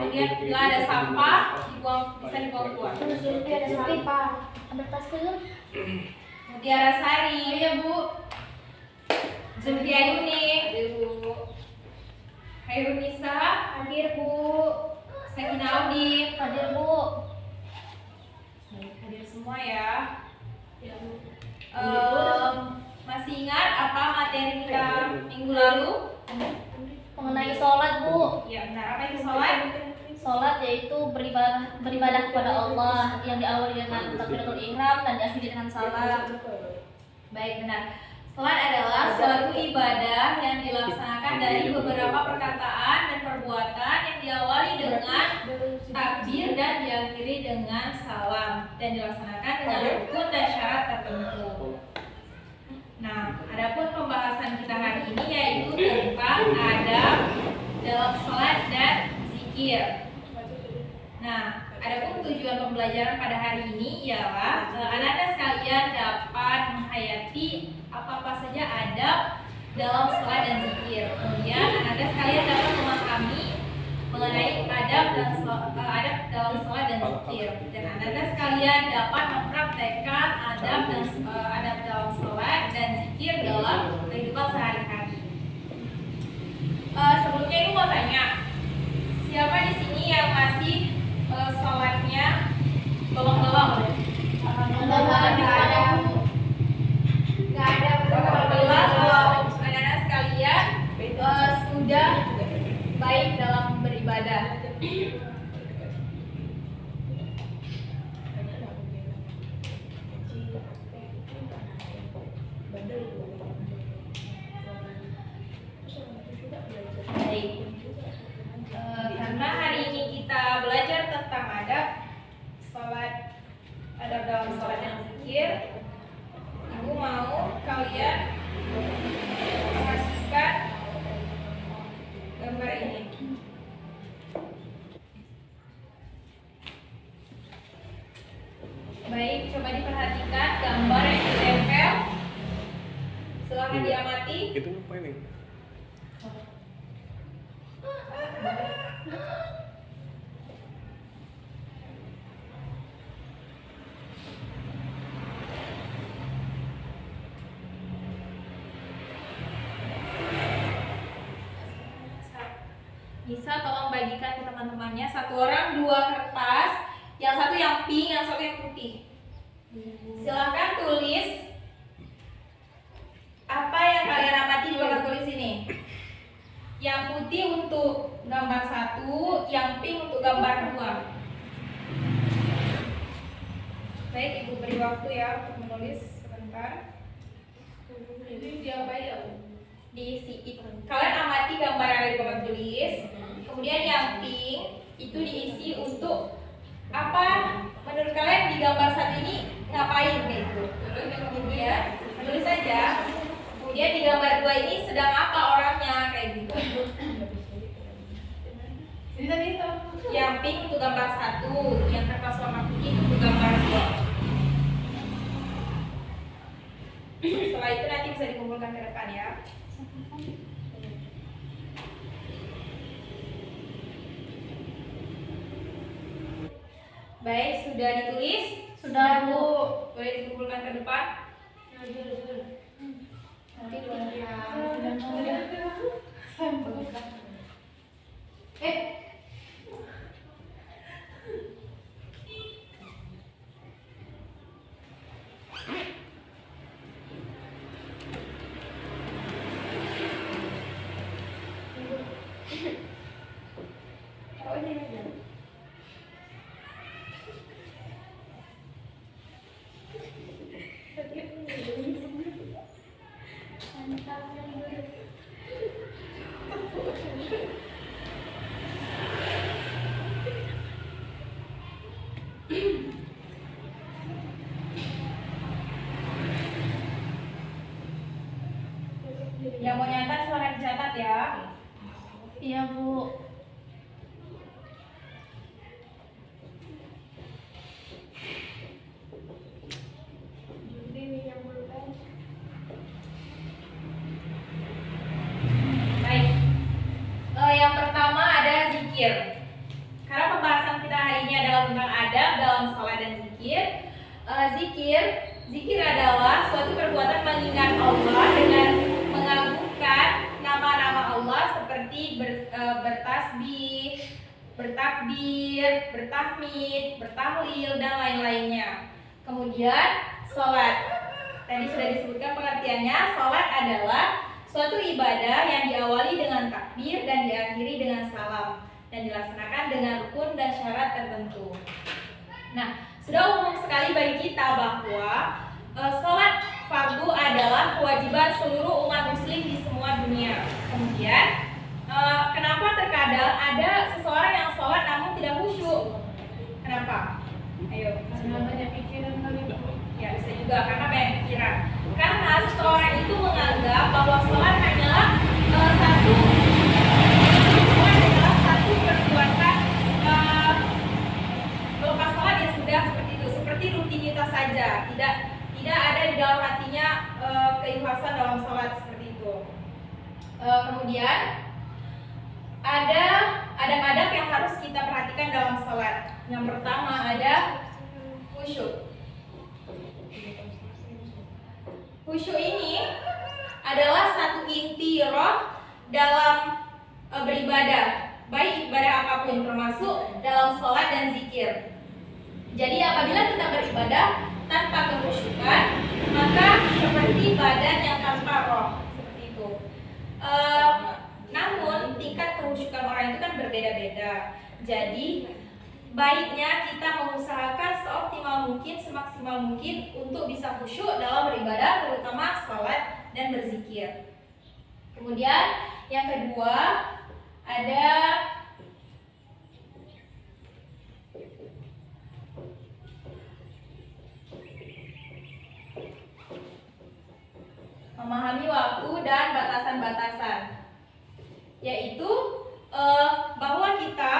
kemudian bila ada sampah bisa dibuang keluar. Zulfi ada sampah. Ambil tasku dulu. Mutiara Sari. Iya Bu. Zulfi Ayuni. Hairunisa. Hadir Bu. Sakina Audi. Hadir Bu. Hadir semua ya. Ya Bu. Masih ingat apa materi kita minggu lalu? Mengenai sholat Bu. Ya benar, apa itu sholat? Sholat yaitu beribadah kepada Allah yang diawali dengan takbiratul ihram dan diakhiri dengan salam. Baik, benar. Sholat adalah suatu ibadah yang dilaksanakan dari beberapa perkataan dan perbuatan yang diawali dengan takbir dan diakhiri dengan salam dan dilaksanakan dengan rukun dan syarat tertentu. Nah, adapun pembahasan kita hari ini yaitu tentang adab dalam sholat dan zikir. Nah, adapun tujuan pembelajaran pada hari ini ialah anak-anak sekalian dapat menghayati apa-apa saja adab dalam sholat dan zikir. Kemudian anak-anak sekalian dapat memahami mengenai adab dalam sholat dan zikir. Dan anak-anak sekalian dapat mempraktekkan adab dalam sholat dan zikir dalam kehidupan sehari-hari. Sebelumnya ibu mau tanya, siapa di sini yang masih sholatnya bolong-bolong? Nggak ada. Alhamdulillah kalau anak-anak sekalian sudah baik dalam beribadah. Baik. Karena hari ini kita belajar tentang adab dalam sholat dan zikir, ibu mau kalian perhatikan gambar ini. Baik, coba diperhatikan gambar yang ditempel. Silahkan diamati. Itu ngapain nih? Bisa tolong bagikan ke teman-temannya, satu orang 2 kertas, yang satu yang pink, yang satu yang putih. Silahkan tulis apa yang kalian amati di papan tulis ini. Yang putih untuk gambar 1, yang pink untuk gambar 2. Baik, ibu beri waktu ya untuk menulis sebentar. Ini diapa ya? Diisi. Kalian amati gambar yang ada di papan tulis. Kemudian yang pink itu diisi untuk apa? Menurut kalian di gambar 1 ini ngapain gitu? Ya, tulis saja. Kemudian di gambar 2 ini sedang apa orangnya kayak gitu. Yang pink untuk gambar 1, yang kertas warna putih untuk gambar 2. Setelah itu nanti bisa dikumpulkan ke depan ya. Baik, sudah ditulis? Sudah Bu. Boleh dikumpulkan ke depan? Nanti yang mau nyatat silahkan dicatat ya. Iya Bu. Baik. Yang pertama ada zikir. Karena pembahasan kita hari ini adalah tentang adab dalam salat dan zikir. Zikir adalah suatu perbuatan mengingat Allah dengan mengagungkan nama-nama Allah seperti bertasbih, bertakbir, bertahmid, bertahlil, dan lain-lainnya. Kemudian salat. Tadi sudah disebutkan pengertiannya. Salat adalah suatu ibadah yang diawali dengan takbir dan diakhiri dengan salam dan dilaksanakan dengan rukun dan syarat tertentu. Nah, sudah umum sekali bagi kita bahwa salat fardu adalah kewajiban seluruh umat muslim di semua dunia. Kemudian, kenapa terkadang ada seseorang yang salat namun tidak khusyuk? Kenapa? Ayo. Karena banyak pikiran kali. Ya, bisa juga karena banyak pikiran. Karena seseorang itu menganggap bahwa salat hanyalah satu perbuatan melepas salat yang sudah seperti itu, seperti rutinitas saja. Tidak ada di dalam hatinya keikhlasan dalam salat seperti itu. Kemudian ada adab-adab yang harus kita perhatikan dalam salat. Yang pertama ada khusyuk. Khusyuk ini adalah satu inti roh dalam beribadah, baik ibadah apapun termasuk dalam sholat dan zikir. Jadi apabila kita beribadah tanpa kekhusyukan, maka seperti badan yang tanpa roh, seperti itu. Namun tingkat kekhusyukan orang itu kan berbeda-beda. Jadi baiknya kita mengusahakan seoptimal mungkin, semaksimal mungkin untuk bisa khusyuk dalam beribadah, terutama salat dan berzikir. Kemudian yang kedua ada memahami waktu dan batasan-batasan, yaitu bahwa kita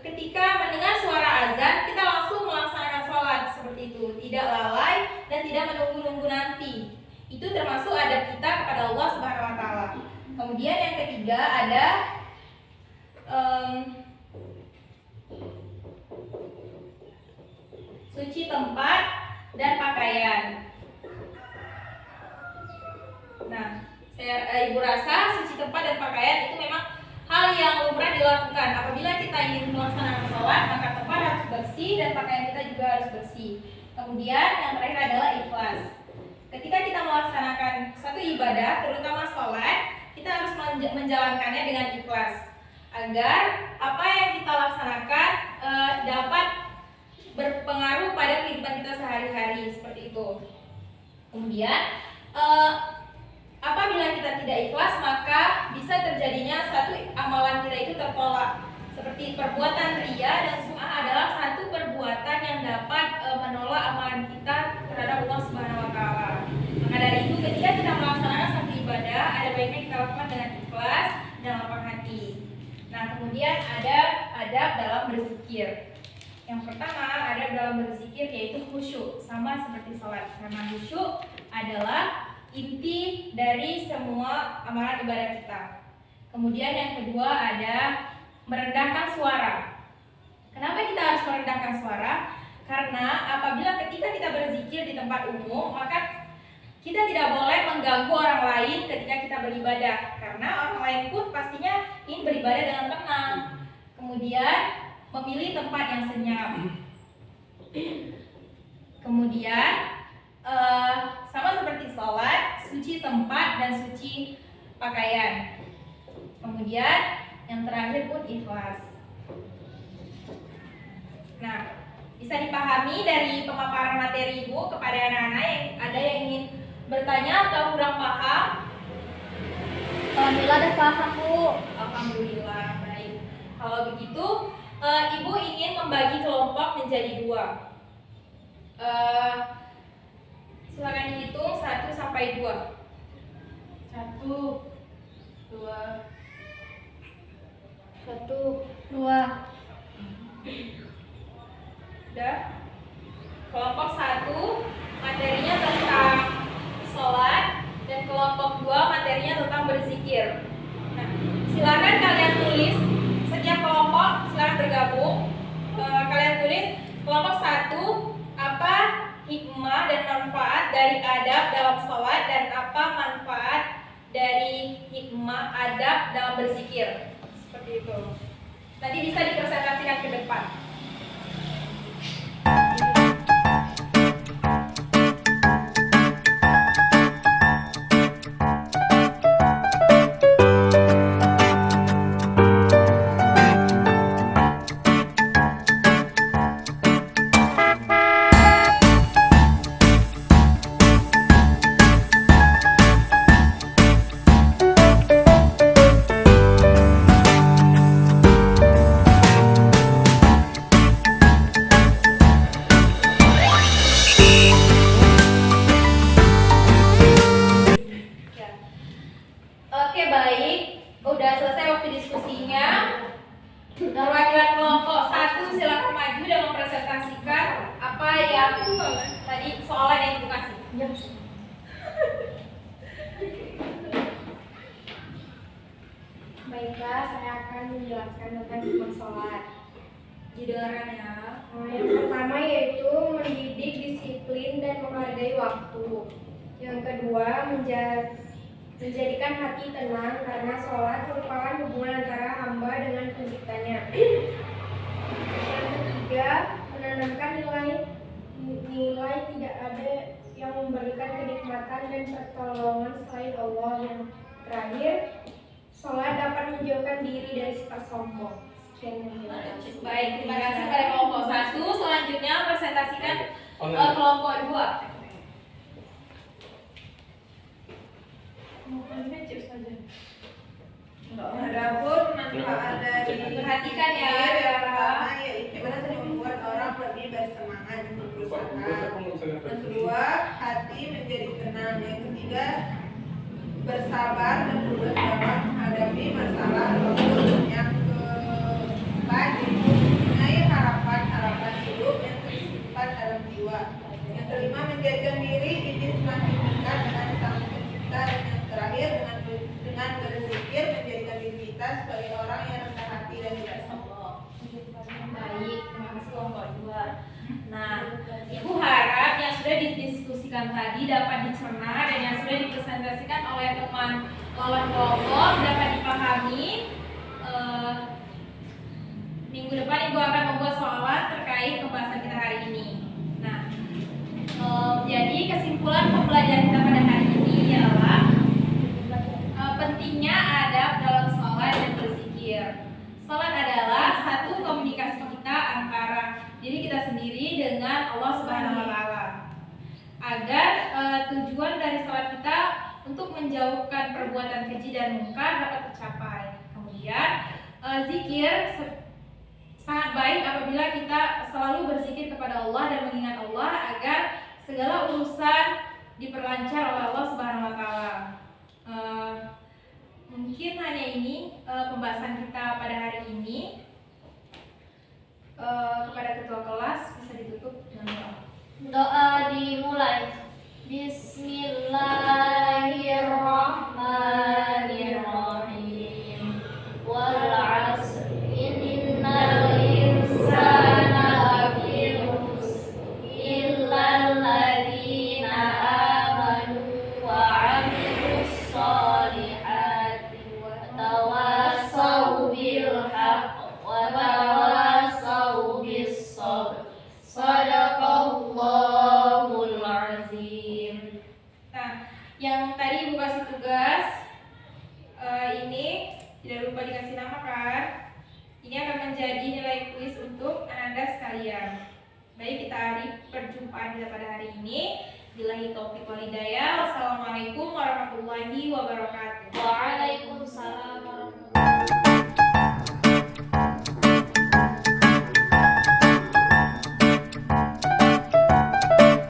ketika mendengar suara azan, kita langsung melaksanakan sholat seperti itu, tidak lalai dan tidak menunggu-nunggu nanti. Itu termasuk adab kita kepada Allah Subhanahu Wa Taala. Kemudian yang ketiga ada suci tempat dan pakaian. Nah, Ibu rasa suci tempat dan pakaian itu memang hal yang lumrah dilakukan. Apabila kita ingin melaksanakan sholat, maka tempat harus bersih dan pakaian kita juga harus bersih. Kemudian yang terakhir adalah ikhlas. Ketika kita melaksanakan satu ibadah, terutama sholat, kita harus menjalankannya dengan ikhlas, agar apa yang kita laksanakan dapat berpengaruh pada kehidupan kita sehari-hari, seperti itu. Kemudian apabila kita tidak ikhlas, maka bisa terjadinya satu amalan kita itu tertolak. Seperti perbuatan riya dan sum'ah adalah satu perbuatan yang dapat menolak amalan kita terhadap Allah Subhanahu Wa Taala. Maka dari itu, ketika kita melaksanakan satu ibadah, ada baiknya kita lakukan dengan ikhlas dan lapang hati. Nah, kemudian ada adab dalam berzikir. Yang pertama, adab dalam berzikir yaitu khusyuk, sama seperti sholat. Karena khusyuk adalah inti dari semua amalan ibadah kita. Kemudian yang kedua ada merendahkan suara. Kenapa kita harus merendahkan suara? Karena apabila ketika kita berzikir di tempat umum, maka kita tidak boleh mengganggu orang lain ketika kita beribadah. Karena orang lain pun pastinya ingin beribadah dengan tenang. Kemudian memilih tempat yang senyap. Kemudian sama seperti sholat, suci tempat dan suci pakaian. Kemudian yang terakhir pun ikhlas. Nah, bisa dipahami dari pemaparan materi Ibu kepada anak-anak yang ada yang ingin bertanya atau kurang paham? Alhamdulillah udah paham, Bu. Alhamdulillah, baik. Kalau begitu, Ibu ingin membagi kelompok menjadi dua. Silakan dihitung 1 sampai 2. 1, 2, 2. Udah? Kelompok 1 materinya tentang sholat dan kelompok 2 materinya tentang berzikir. Nah, silakan kalian tulis setiap kelompok, silakan bergabung Kelompok 1, apa hikmah dan manfaat dari adab dalam sholat dan apa manfaat dari hikmah adab dalam berzikir. Seperti itu. Tadi bisa dipresentasikan ke depan. Oke, baik. Udah selesai waktu diskusinya. Perwakilan kelompok 1 silakan maju dan mempresentasikan apa yang tadi soalan yang Ibu kasih. Baiklah, saya akan menjelaskan tentang hikmah sholat. Didengarkan ya. Yang pertama yaitu mendidik disiplin dan menghargai waktu. Yang kedua, menjadikan hati tenang karena sholat merupakan hubungan antara hamba dengan penciptanya. Yang ketiga, menanamkan nilai tidak ada yang memberikan kenikmatan dan pertolongan selain Allah. Yang terakhir, sholat dapat menjauhkan diri dari sifat sombong. Sekian yang terima Baik, terima kasih pada kelompok 1. Selanjutnya presentasikan kelompok 2. Adapun manfaat dari Perhatikan ya. yang pertama yaitu membuat orang lebih bersemangat untuk berusaha. Yang kedua, hati menjadi tenang. Yang ketiga, bersabar dan bersabar menghadapi masalah apapun. Yang keempat, mempunyai harapan hidup yang tersimpan dalam jiwa. Yang kelima, menjadikan diri ini semakin dekat dengan Sang Pencipta. Dan yang terakhir, dengan berzikir menjadikan diri kita sebagai orang yang rendah hati dan tidak sombong. Baik, terima kasih kelompok 2. Nah, Ibu harap yang sudah didiskusikan tadi dapat dicerna dan yang sudah dipresentasikan oleh teman lawan kelompok dapat dipahami. Minggu depan Ibu akan membuat soalan terkait pembahasan kita hari ini. Nah, jadi kesimpulan pembelajaran kita pada hari ini ialah pentingnya adab dalam sholat dan berzikir. Sholat adalah satu komunikasi kita antara diri kita sendiri dengan Allah Subhanahu wa Ta'ala. Agar tujuan dari sholat kita untuk menjauhkan perbuatan keji dan mungkar dapat tercapai. Kemudian zikir sangat baik apabila kita selalu berzikir kepada Allah dan mengingat Allah agar segala urusan diperlancar oleh Allah Subhanahu wa Ta'ala. Mungkin hanya ini pembahasan kita pada hari ini. Kepada ketua kelas bisa ditutup dengan doa. Doa dimulai. Bismillahirrahmanirrahim. Wal 'asr innal insana lafi khusr illal ladzina amanu wa 'amilus sholihati wa tawassaw bil haqq wa tawassaw bis sabr. Shadaqallahul azim. Nah, yang tadi Ibu kasih tugas ini tidak lupa dikasih nama kan? Ini akan menjadi nilai kuis untuk Anda sekalian. Baik, kita hari perjumpaan kita pada hari ini. Billahi taufiq wal hidayah. Wassalamualaikum warahmatullahi wabarakatuh. Waalaikumsalam.